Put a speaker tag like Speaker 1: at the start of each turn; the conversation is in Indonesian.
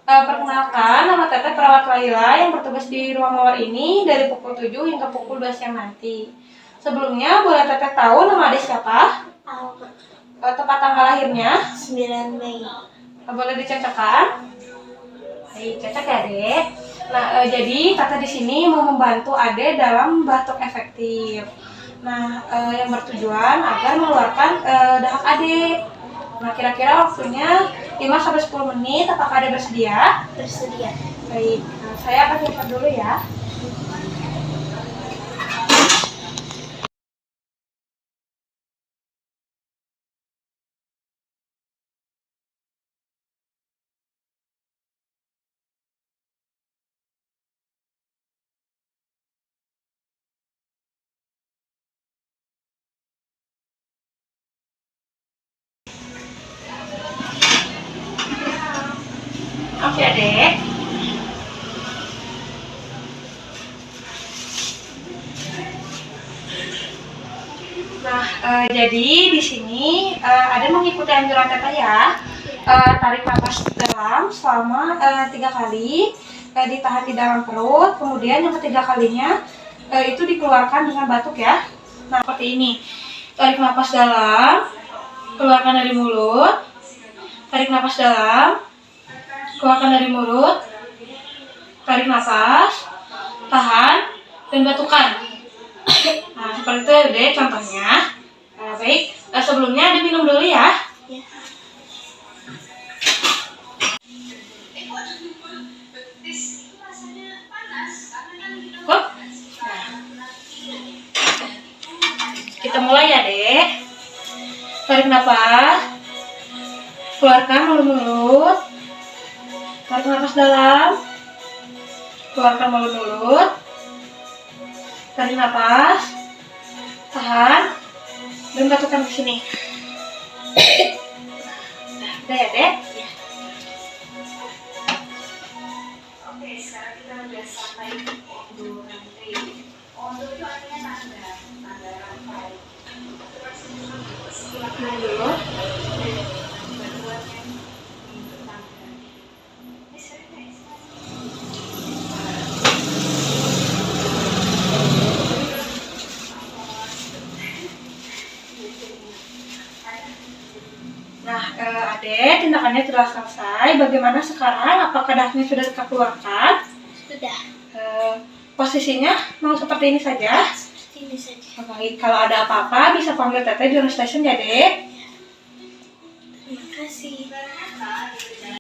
Speaker 1: Perkenalkan, nama Teteh perawat Laila yang bertugas di ruang mawar ini dari pukul 7 hingga pukul 2 siang nanti. Sebelumnya, boleh Teteh tahu nama adik siapa? Tempat tanggal lahirnya?
Speaker 2: 9 Mei.
Speaker 1: Boleh dicocokkan? Baik, cocok ya, Dek. Nah, jadi Teteh di sini mau membantu Ade dalam batuk efektif. Nah, yang bertujuan agar mengeluarkan dahak Ade. Nah, kira-kira waktunya 5-10 menit. Apakah Ade bersedia?
Speaker 2: Bersedia.
Speaker 1: Baik, saya akan lihat dulu ya. Oke, Adek. Nah, jadi di sini Ade mengikuti anjuran Teteh ya. Tarik nafas dalam selama 3 kali, ditahan di dalam perut, kemudian yang ketiga kalinya itu dikeluarkan dengan batuk ya. Nah, seperti ini. Tarik nafas dalam, keluarkan dari mulut. Tarik nafas dalam, keluarkan dari mulut. Tarik nafas, tahan, dan batukan. Nah, seperti itu deh contohnya. Baik, sebelumnya Ade minum dulu ya.
Speaker 2: Ya.
Speaker 1: Cukup? Kita mulai ya, Dek. Tarik nafas, keluarkan melalui mulut. Tarik nafas dalam, keluarkan melalui mulut. Tarik nafas, tahan, dan batukan di sini. Nah, udah ya, Dek? Ya. Oke, sekarang kita udah sampai di rantai. Untuk itu artinya tanda rantai. Ini dulu. Nah, Adek, tindakannya telah selesai. Bagaimana sekarang? Apakah dahaknya sudah kita keluarkan?
Speaker 2: Sudah.
Speaker 1: Posisinya mau seperti ini saja?
Speaker 2: Seperti ini saja.
Speaker 1: Baik, kalau ada apa-apa bisa panggil Teteh di station ya, Dek.